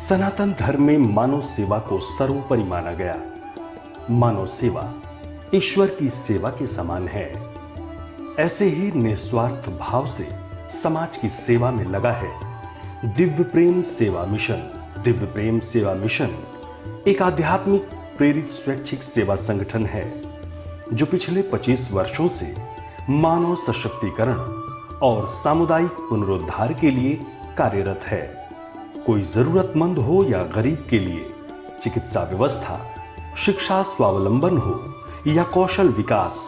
सनातन धर्म में मानव सेवा को सर्वोपरि माना गया। मानव सेवा ईश्वर की सेवा के समान है। ऐसे ही निस्वार्थ भाव से समाज की सेवा में लगा है दिव्य प्रेम सेवा मिशन। दिव्य प्रेम सेवा मिशन एक आध्यात्मिक प्रेरित स्वैच्छिक सेवा संगठन है जो पिछले 25 वर्षों से मानव सशक्तिकरण और सामुदायिक पुनरुद्धार के लिए कार्यरत है। कोई जरूरतमंद हो या गरीब के लिए चिकित्सा व्यवस्था, शिक्षा स्वावलंबन हो या कौशल विकास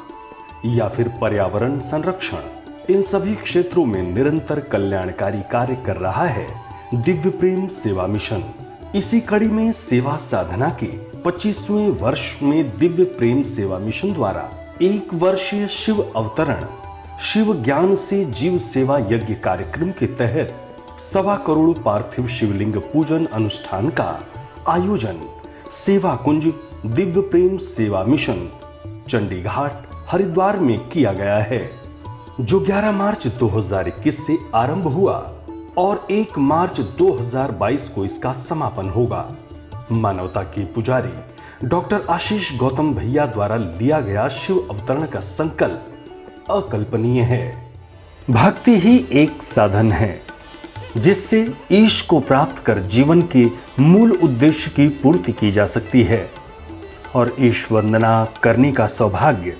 या फिर पर्यावरण संरक्षण, इन सभी क्षेत्रों में निरंतर कल्याणकारी कार्य कर रहा है दिव्य प्रेम सेवा मिशन। इसी कड़ी में सेवा साधना के 25वें वर्ष में दिव्य प्रेम सेवा मिशन द्वारा 1 वर्षीय शिव अवतरण शिव ज्ञान से जीव सेवा यज्ञ कार्यक्रम के तहत 1.25 करोड़ पार्थिव शिवलिंग पूजन अनुष्ठान का आयोजन सेवा कुंज दिव्य प्रेम सेवा मिशन चंडीघाट हरिद्वार में किया गया है, जो 11 मार्च 2021 से आरंभ हुआ और 1 मार्च 2022 को इसका समापन होगा। मानवता के पुजारी डॉक्टर आशीष गौतम भैया द्वारा लिया गया शिव अवतरण का संकल्प अकल्पनीय है। भक्ति ही एक साधन है जिससे ईश को प्राप्त कर जीवन के मूल उद्देश्य की पूर्ति की जा सकती है, और ईश वंदना करने का सौभाग्य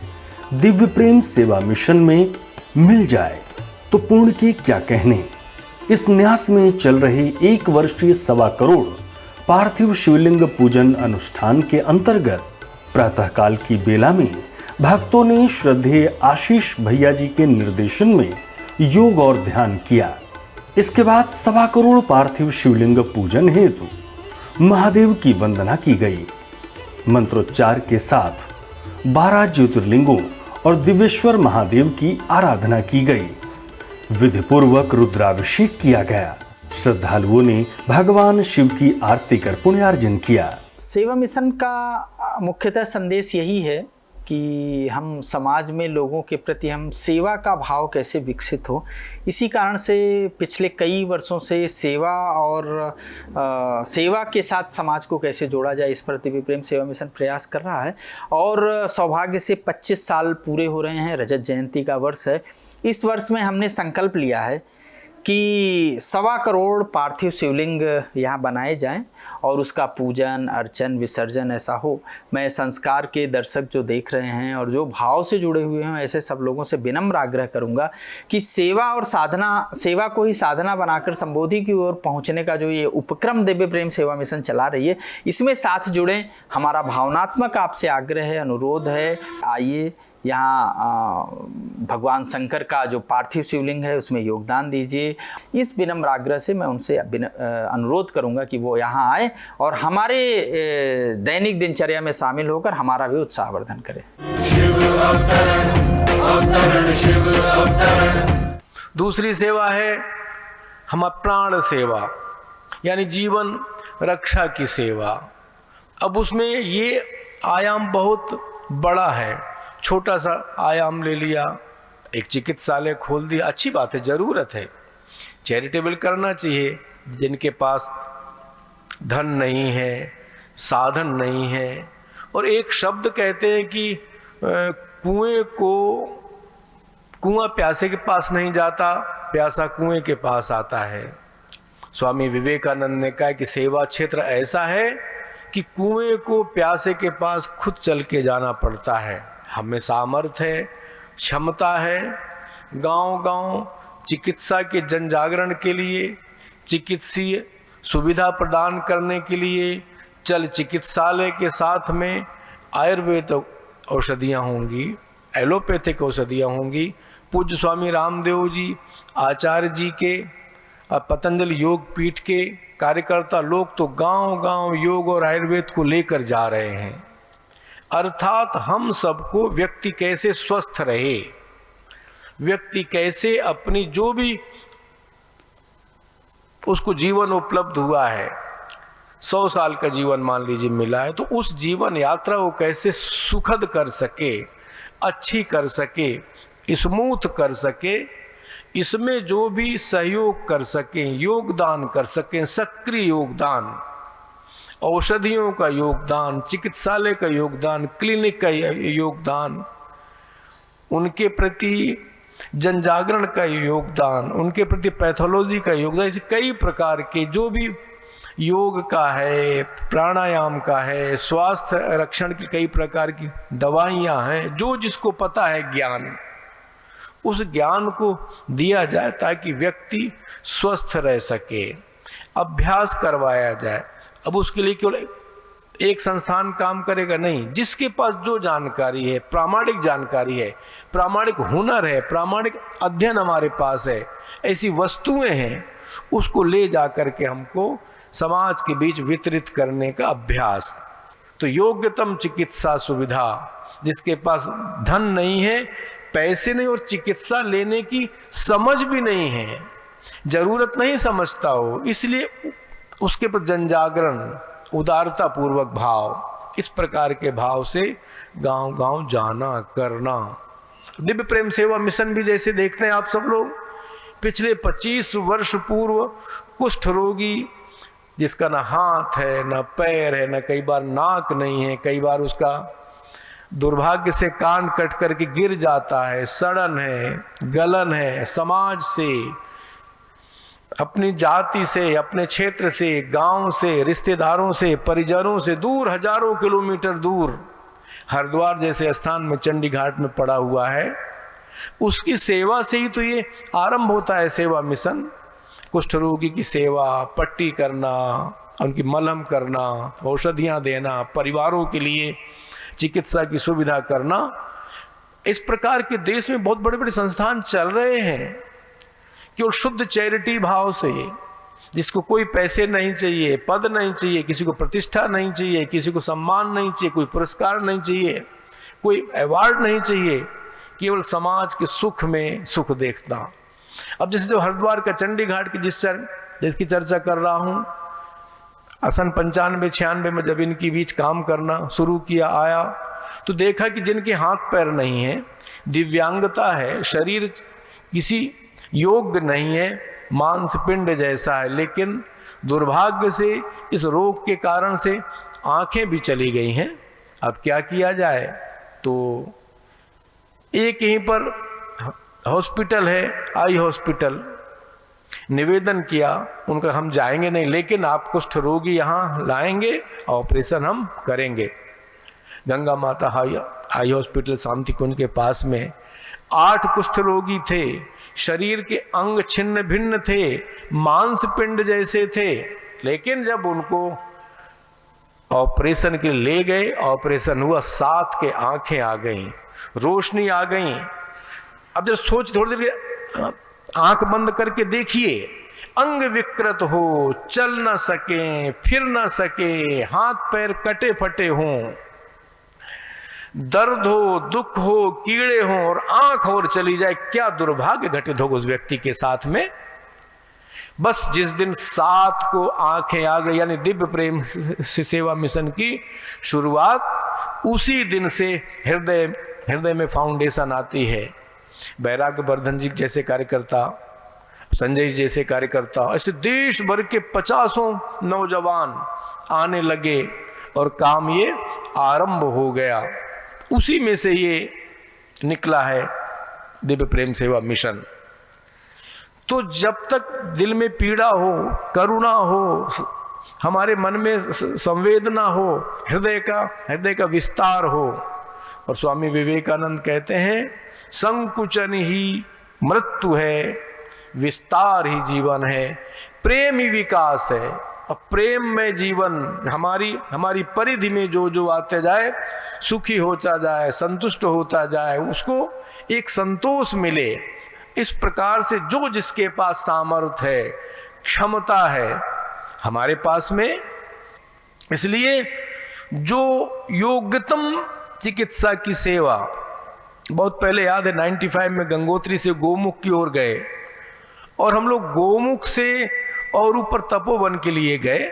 दिव्य प्रेम सेवा मिशन में मिल जाए तो पूर्ण के क्या कहने। इस न्यास में चल रहे 1 वर्षीय 1.25 करोड़ पार्थिव शिवलिंग पूजन अनुष्ठान के अंतर्गत प्रातःकाल की बेला में भक्तों ने श्रद्धेय आशीष भैया जी के निर्देशन में योग और ध्यान किया। इसके बाद 1.25 करोड़ पार्थिव शिवलिंग पूजन हेतु महादेव की वंदना की गई। मंत्रोच्चार के साथ 12 ज्योतिर्लिंगों और दिव्येश्वर महादेव की आराधना की गई। विधि पूर्वक रुद्राभिषेक किया गया। श्रद्धालुओं ने भगवान शिव की आरती कर पुण्यार्जन किया। सेवा मिशन का मुख्यतः संदेश यही है कि हम समाज में लोगों के प्रति हम सेवा का भाव कैसे विकसित हो। इसी कारण से पिछले कई वर्षों से सेवा और सेवा के साथ समाज को कैसे जोड़ा जाए, इस पर दिव्य प्रेम सेवा मिशन प्रयास कर रहा है। और सौभाग्य से 25 साल पूरे हो रहे हैं, रजत जयंती का वर्ष है। इस वर्ष में हमने संकल्प लिया है कि 1.25 करोड़ पार्थिव शिवलिंग यहाँ बनाए जाएं और उसका पूजन अर्चन विसर्जन ऐसा हो। मैं संस्कार के दर्शक जो देख रहे हैं और जो भाव से जुड़े हुए हैं, ऐसे सब लोगों से विनम्र आग्रह करूंगा कि सेवा और साधना, सेवा को ही साधना बनाकर संबोधि की ओर पहुंचने का जो ये उपक्रम दिव्य प्रेम सेवा मिशन चला रही है, इसमें साथ जुड़ें। हमारा भावनात्मक आपसे आग्रह है, अनुरोध है। आइए यहाँ भगवान शंकर का जो पार्थिव शिवलिंग है उसमें योगदान दीजिए। इस विनम्र आग्रह से मैं उनसे अनुरोध करूंगा कि वो यहाँ आए और हमारे दैनिक दिनचर्या में शामिल होकर हमारा भी उत्साहवर्धन करें। दूसरी सेवा है प्राण सेवा, यानी जीवन रक्षा की सेवा। अब उसमें ये आयाम बहुत बड़ा है। छोटा सा आयाम ले लिया, एक चिकित्सालय खोल दिया, अच्छी बात है, ज़रूरत है, चैरिटेबल करना चाहिए। जिनके पास धन नहीं है, साधन नहीं है, और एक शब्द कहते हैं कि कुआं प्यासे के पास नहीं जाता, प्यासा कुएं के पास आता है। स्वामी विवेकानंद ने कहा कि सेवा क्षेत्र ऐसा है कि कुएं को प्यासे के पास खुद चल के जाना पड़ता है। हमें सामर्थ्य है, क्षमता है, गांव-गांव चिकित्सा के जन जागरण के लिए, चिकित्सीय सुविधा प्रदान करने के लिए चल चिकित्सालय के साथ में आयुर्वेद औषधियाँ होंगी, एलोपैथिक औषधियाँ होंगी। पूज्य स्वामी रामदेव जी, आचार्य जी के, पतंजलि योग पीठ के कार्यकर्ता लोग तो गांव-गांव योग और आयुर्वेद को लेकर जा रहे हैं। अर्थात हम सबको व्यक्ति कैसे स्वस्थ रहे, व्यक्ति कैसे अपनी जो भी उसको जीवन उपलब्ध हुआ है, 100 साल का जीवन मान लीजिए मिला है, तो उस जीवन यात्रा को कैसे सुखद कर सके, अच्छी कर सके, स्मूथ कर सके, इसमें जो भी सहयोग कर सकें, योगदान कर सकें, सक्रिय योगदान, औषधियों का योगदान, चिकित्सालय का योगदान, क्लिनिक का योगदान, उनके प्रति जन जागरण का योगदान, उनके प्रति पैथोलॉजी का योगदान, ऐसे कई प्रकार के जो भी योग का है, प्राणायाम का है, स्वास्थ्य रक्षण की कई प्रकार की दवाइयाँ हैं, जो जिसको पता है ज्ञान, उस ज्ञान को दिया जाए ताकि व्यक्ति स्वस्थ रह सके, अभ्यास करवाया जाए। अब उसके लिए केवल एक संस्थान काम करेगा नहीं, जिसके पास जो जानकारी है, प्रामाणिक जानकारी है, प्रामाणिक हुनर है, प्रामाणिक अध्ययन हमारे पास है, ऐसी वस्तुएं हैं, उसको ले जा करके हमको समाज के बीच वितरित करने का अभ्यास। तो योग्यतम चिकित्सा सुविधा, जिसके पास धन नहीं है, पैसे नहीं और चिकित्सा लेने की समझ भी नहीं है, जरूरत नहीं समझता हो, इसलिए उसके पर जन जागरण, उदारता पूर्वक भाव, इस प्रकार के भाव से गांव गांव जाना करना। दिव्य प्रेम सेवा मिशन भी जैसे देखते हैं आप सब लोग, पिछले 25 वर्ष पूर्व कुष्ठ रोगी जिसका ना हाथ है, ना पैर है, ना कई बार नाक नहीं है, कई बार उसका दुर्भाग्य से कान कट करके गिर जाता है, सड़न है, गलन है, समाज से, अपनी जाति से, अपने क्षेत्र से, गांव से, रिश्तेदारों से, परिजनों से दूर, हजारों किलोमीटर दूर हरिद्वार जैसे स्थान में चंडी घाट में पड़ा हुआ है, उसकी सेवा से ही तो ये आरंभ होता है सेवा मिशन। कुष्ठ रोगी की सेवा, पट्टी करना, उनकी मलहम करना, औषधियाँ देना, परिवारों के लिए चिकित्सा की सुविधा करना। इस प्रकार के देश में बहुत बड़े बड़े संस्थान चल रहे हैं, केवल शुद्ध चैरिटी भाव से, जिसको कोई पैसे नहीं चाहिए, पद नहीं चाहिए, किसी को प्रतिष्ठा नहीं चाहिए, किसी को सम्मान नहीं चाहिए, कोई पुरस्कार नहीं चाहिए, कोई अवार्ड नहीं चाहिए, केवल समाज के सुख में सुख देखना। अब जैसे जो हरिद्वार का चंडी घाट की जिसकी चर्चा कर रहा हूं, सन 95-96 में जब इनकी बीच काम करना शुरू किया आया, तो देखा कि जिनके हाथ पैर नहीं है, दिव्यांगता है, शरीर किसी योग्य नहीं है, मांस पिंड जैसा है, लेकिन दुर्भाग्य से इस रोग के कारण से आंखें भी चली गई हैं। अब क्या किया जाए? तो एक यहीं पर हॉस्पिटल है, आई हॉस्पिटल, निवेदन किया उनका, हम जाएंगे नहीं, लेकिन आप कुष्ठ रोगी यहाँ लाएंगे, ऑपरेशन हम करेंगे। गंगा माता आई हॉस्पिटल शांति कुंज के पास में 8 कुष्ठ रोगी थे, शरीर के अंग छिन्न भिन्न थे, मांस पिंड जैसे थे, लेकिन जब उनको ऑपरेशन के लिए ले गए, ऑपरेशन हुआ, 7 के आंखें आ गई, रोशनी आ गई। अब जब सोच थोड़ी देर आंख बंद करके देखिए, अंग विकृत हो, चल ना सके, फिर ना सके, हाथ पैर कटे फटे हों, दर्द हो, दुख हो, कीड़े हों और आंख और चली जाए, क्या दुर्भाग्य घटित होगा उस व्यक्ति के साथ में। बस जिस दिन 7 को आंखें आ गई, यानी दिव्य प्रेम सेवा मिशन की शुरुआत उसी दिन से हृदय में फाउंडेशन आती है। बैराग वर्धन जी जैसे कार्यकर्ता, संजय जी जैसे कार्यकर्ता, ऐसे देश भर के 50 नौजवान आने लगे और काम ये आरंभ हो गया। उसी में से ये निकला है दिव्य प्रेम सेवा मिशन। तो जब तक दिल में पीड़ा हो, करुणा हो, हमारे मन में संवेदना हो, हृदय का विस्तार हो, और स्वामी विवेकानंद कहते हैं, संकुचन ही मृत्यु है, विस्तार ही जीवन है, प्रेम ही विकास है। अब प्रेम में जीवन हमारी परिधि में जो आते जाए, सुखी होता जाए, संतुष्ट होता जाए, उसको एक संतोष मिले। इस प्रकार से जो जिसके पास सामर्थ्य है, क्षमता है हमारे पास में, इसलिए जो योग्यतम चिकित्सा की सेवा, बहुत पहले याद है 95 में गंगोत्री से गोमुख की ओर गए, और हम लोग गोमुख से और ऊपर तपोवन के लिए गए।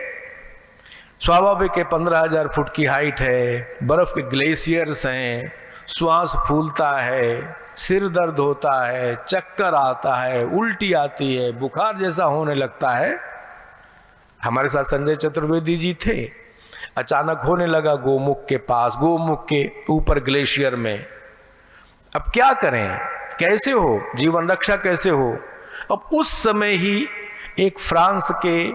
स्वाभाविक है, 15,000 फुट की हाइट है, बर्फ के ग्लेशियर्स हैं, श्वास फूलता है, सिर दर्द होता है, चक्कर आता है, उल्टी आती है, बुखार जैसा होने लगता है। हमारे साथ संजय चतुर्वेदी जी थे, अचानक होने लगा गोमुख के पास, गोमुख के ऊपर ग्लेशियर में। अब क्या करें, कैसे हो, जीवन रक्षा कैसे हो? अब उस समय ही एक फ्रांस के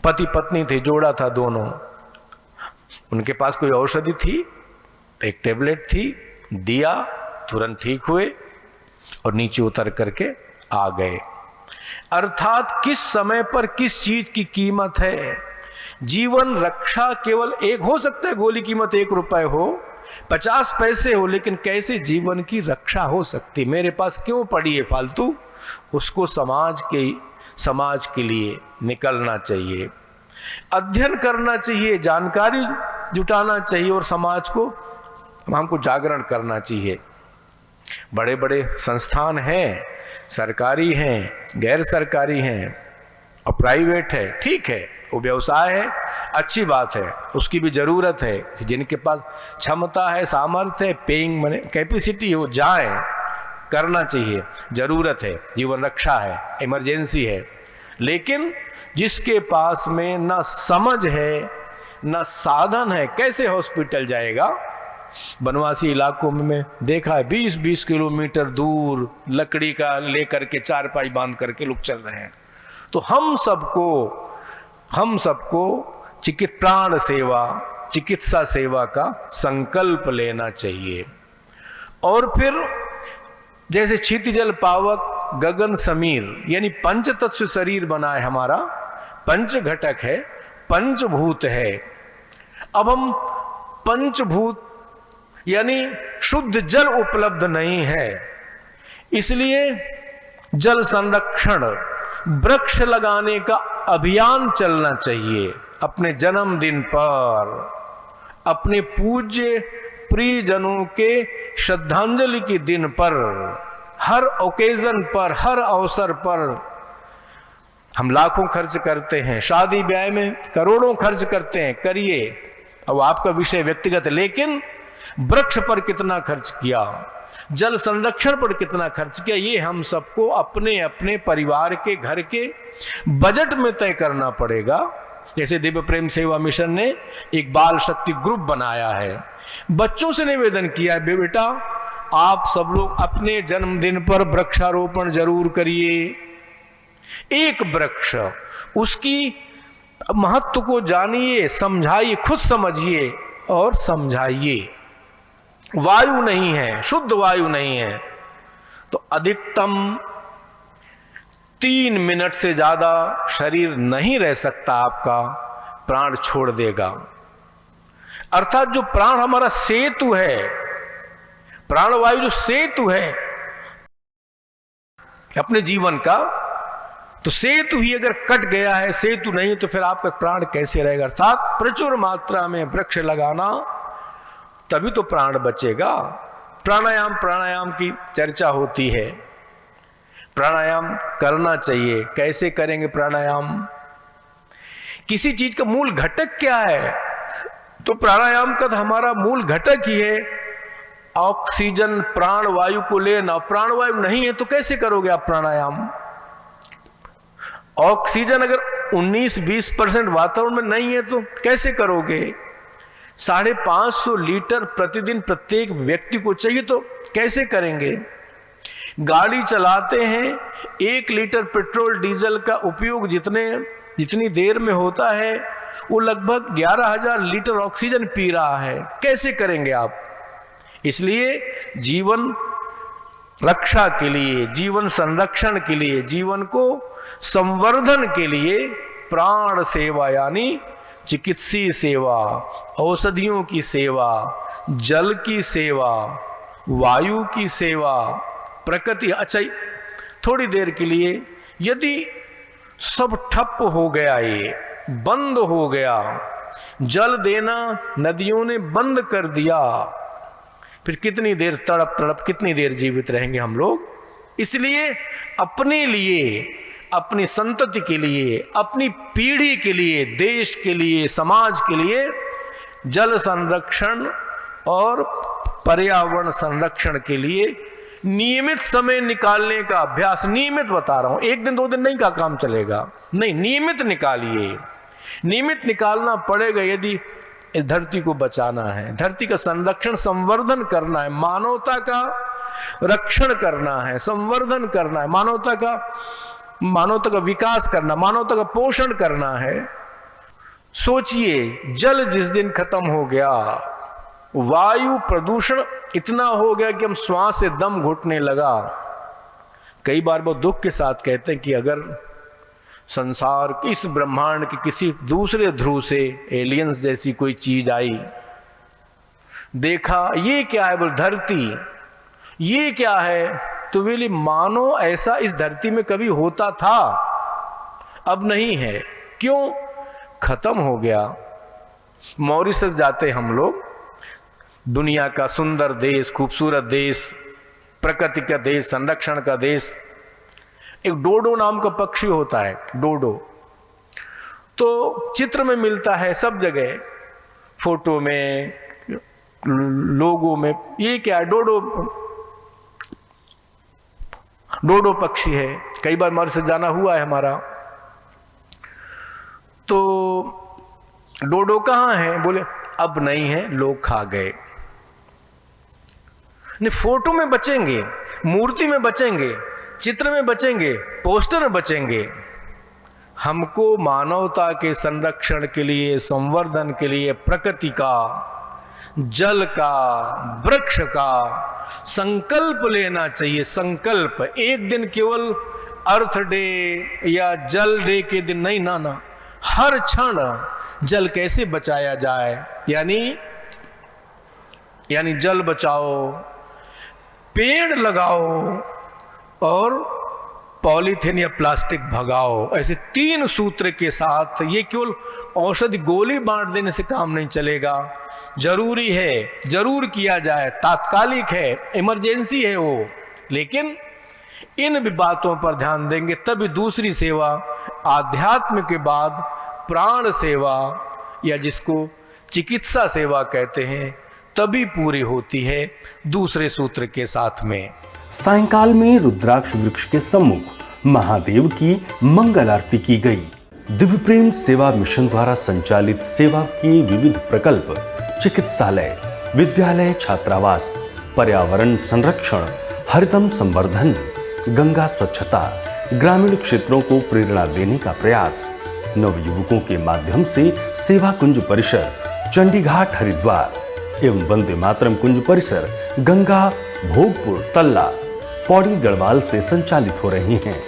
पति पत्नी थे, जोड़ा था दोनों, उनके पास कोई औषधि थी, एक टेबलेट थी, दिया, तुरंत ठीक हुए और नीचे उतर करके आ गए। अर्थात किस समय पर किस चीज की कीमत है। जीवन रक्षा केवल एक हो सकता है, गोली कीमत 1 रुपए हो, 50 पैसे हो, लेकिन कैसे जीवन की रक्षा हो सकती? मेरे पास क्यों पड़ी है फालतू? उसको समाज के लिए निकलना चाहिए, अध्ययन करना चाहिए, जानकारी जुटाना चाहिए और समाज को हमको जागरण करना चाहिए। बड़े बड़े संस्थान हैं, सरकारी हैं, गैर सरकारी हैं और प्राइवेट है, ठीक है, वो व्यवसाय है, अच्छी बात है, उसकी भी जरूरत है। जिनके पास क्षमता है, सामर्थ्य है, पेइंग मनी कैपेसिटी हो, जाए, करना चाहिए, जरूरत है, जीवन रक्षा है, इमरजेंसी है। लेकिन जिसके पास में न समझ है न साधन है, कैसे हॉस्पिटल जाएगा? बनवासी इलाकों में देखा है, 20-20 किलोमीटर दूर लकड़ी का लेकर के चारपाई बांध करके लोग चल रहे हैं। तो हम सबको प्राण सेवा, चिकित्सा सेवा का संकल्प लेना चाहिए। और फिर जैसे क्षितिजल पावक गगन समीर, यानी पंच तत्व शरीर बना है हमारा, पंच घटक है, पंचभूत है। अब हम पंचभूत यानी शुद्ध जल उपलब्ध नहीं है, इसलिए जल संरक्षण, वृक्ष लगाने का अभियान चलना चाहिए। अपने जन्मदिन पर, अपने पूज्य प्रियजनों के श्रद्धांजलि के दिन पर, हर ओकेजन पर, हर अवसर पर हम लाखों खर्च करते हैं, शादी ब्याह में करोड़ों खर्च करते हैं, करिए, अब आपका विषय व्यक्तिगत, लेकिन वृक्ष पर कितना खर्च किया, जल संरक्षण पर कितना खर्च किया, ये हम सबको अपने अपने परिवार के, घर के बजट में तय करना पड़ेगा। जैसे दिव्य प्रेम सेवा मिशन ने एक बाल शक्ति ग्रुप बनाया है, बच्चों से निवेदन किया है, बेटा आप सब लोग अपने जन्मदिन पर वृक्षारोपण जरूर करिए। एक वृक्ष, उसकी महत्व को जानिए, समझाइए, खुद समझिए और समझाइए। वायु नहीं है, शुद्ध वायु नहीं है, तो अधिकतम 3 मिनट से ज्यादा शरीर नहीं रह सकता, आपका प्राण छोड़ देगा। अर्थात जो प्राण हमारा सेतु है, प्राणवायु जो सेतु है अपने जीवन का, तो सेतु ही अगर कट गया है, सेतु नहीं, तो फिर आपका प्राण कैसे रहेगा? अर्थात प्रचुर मात्रा में वृक्ष लगाना, तभी तो प्राण बचेगा। प्राणायाम की चर्चा होती है, प्राणायाम करना चाहिए। कैसे करेंगे प्राणायाम? किसी चीज का मूल घटक क्या है? तो प्राणायाम का तो हमारा मूल घटक ही है ऑक्सीजन, प्राणवायु को लेना। प्राणवायु नहीं है तो कैसे करोगे आप प्राणायाम? ऑक्सीजन अगर 19-20% वातावरण में नहीं है तो कैसे करोगे? 550 लीटर प्रतिदिन प्रत्येक व्यक्ति को चाहिए, तो कैसे करेंगे? गाड़ी चलाते हैं, 1 लीटर पेट्रोल डीजल का उपयोग जितनी देर में होता है, वो लगभग 11,000 लीटर ऑक्सीजन पी रहा है। कैसे करेंगे आप? इसलिए जीवन रक्षा के लिए, जीवन संरक्षण के लिए, जीवन को संवर्धन के लिए प्राण सेवा यानी चिकित्सीय सेवा, औषधियों की सेवा, जल की सेवा, वायु की सेवा, प्रकृति। अच्छा, थोड़ी देर के लिए यदि सब ठप हो गया, ये बंद हो गया, जल देना नदियों ने बंद कर दिया, फिर कितनी देर तड़प कितनी देर जीवित रहेंगे हम लोग? इसलिए अपने लिए, अपनी संतति के लिए, अपनी पीढ़ी के लिए, देश के लिए, समाज के लिए जल संरक्षण और पर्यावरण संरक्षण के लिए नियमित समय निकालने का अभ्यास, नियमित बता रहा हूं, 1 दिन 2 दिन नहीं का काम चलेगा, नहीं, नियमित निकालिए। निमित्त निकालना पड़ेगा यदि इस धरती को बचाना है, धरती का संरक्षण संवर्धन करना है, मानवता का रक्षण करना है, संवर्धन करना है, मानवता का विकास करना, मानवता का पोषण करना है। सोचिए, जल जिस दिन खत्म हो गया, वायु प्रदूषण इतना हो गया कि हम श्वास से दम घुटने लगा। कई बार बहुत दुख के साथ कहते हैं कि अगर संसार इस ब्रह्मांड के किसी दूसरे ध्रुव से एलियंस जैसी कोई चीज आई, देखा ये क्या है, बोल धरती, ये क्या है, तो बोली मानो ऐसा इस धरती में कभी होता था, अब नहीं है। क्यों? खत्म हो गया। मॉरिशस जाते हम लोग, दुनिया का सुंदर देश, खूबसूरत देश, प्रकृति का देश, संरक्षण का देश। एक डोडो नाम का पक्षी होता है, डोडो, तो चित्र में मिलता है सब जगह, फोटो में, लोगों में। ये क्या है? डोडो पक्षी है। कई बार मॉरिशस जाना हुआ है हमारा। तो डोडो कहाँ है? बोले अब नहीं है, लोग खा गए। नहीं, फोटो में बचेंगे, मूर्ति में बचेंगे, चित्र में बचेंगे, पोस्टर में बचेंगे। हमको मानवता के संरक्षण के लिए, संवर्धन के लिए प्रकृति का, जल का, वृक्ष का संकल्प लेना चाहिए। संकल्प, एक दिन केवल अर्थ डे या जल डे के दिन नहीं, ना, हर क्षण जल कैसे बचाया जाए, यानी जल बचाओ, पेड़ लगाओ और पॉलीथीन या प्लास्टिक भगाओ। ऐसे 3 सूत्र के साथ, ये केवल औषधि गोली बांट देने से काम नहीं चलेगा। जरूरी है, जरूर किया जाए, तात्कालिक है, इमरजेंसी है वो, लेकिन इन भी बातों पर ध्यान देंगे तभी दूसरी सेवा, आध्यात्म के बाद प्राण सेवा या जिसको चिकित्सा सेवा कहते हैं, तभी पूरी होती है दूसरे सूत्र के साथ में। सायंकाल में रुद्राक्ष वृक्ष के सम्मुख महादेव की मंगल आरती की गई। दिव्य प्रेम सेवा मिशन द्वारा संचालित सेवा के विविध प्रकल्प, चिकित्सालय, विद्यालय, छात्रावास, पर्यावरण संरक्षण, हरितम संवर्धन, गंगा स्वच्छता, ग्रामीण क्षेत्रों को प्रेरणा देने का प्रयास, नवयुवकों के माध्यम से सेवा कुंज परिसर चंडीघाट हरिद्वार एवं वंदे मातरम कुंज परिसर गंगा भोगपुर तल्ला पौड़ी गढ़वाल से संचालित हो रही हैं।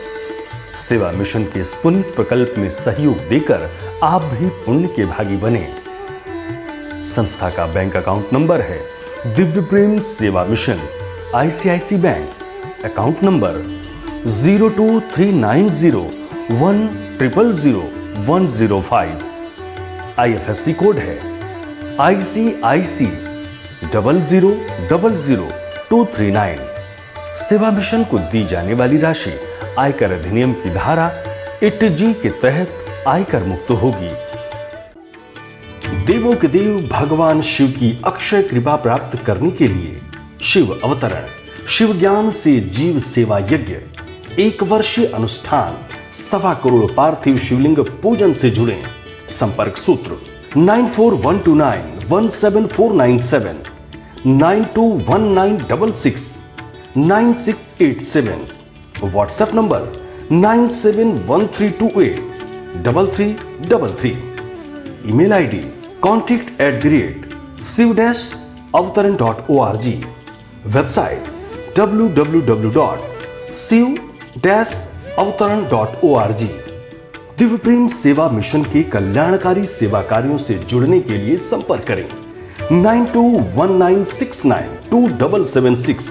सेवा मिशन के इस पुनीत प्रकल्प में सहयोग देकर आप भी पुण्य के भागी बने। संस्था का बैंक अकाउंट नंबर है दिव्य प्रेम सेवा mission, ICICI bank, account number 023901000105। IFSC code है ICIC 000239। सेवा मिशन को दी जाने वाली राशि आयकर अधिनियम की धारा 8G के तहत आयकर मुक्त होगी। देवों के देव भगवान शिव की अक्षय कृपा प्राप्त करने के लिए शिव अवतरण, शिव ज्ञान से जीव सेवा यज्ञ, 1 वर्षीय अनुष्ठान, 1.25 करोड़ पार्थिव शिवलिंग पूजन से जुड़े। संपर्क सूत्र 9412917497, 9219669687, WhatsApp number 9713283333, email ID contact@shiv-avtaran.org, website www.shiv-avtaran.org। Divya प्रेम सेवा मिशन के कल्याणकारी सेवा कार्यों से जुड़ने के लिए संपर्क करें 9219692776,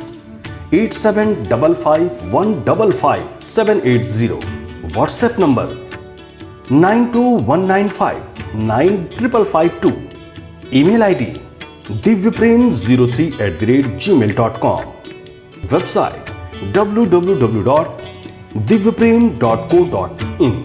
8755155780, WhatsApp number 9219595552, email ID divyprem03@gmail.com, website www.divyprem.co.in।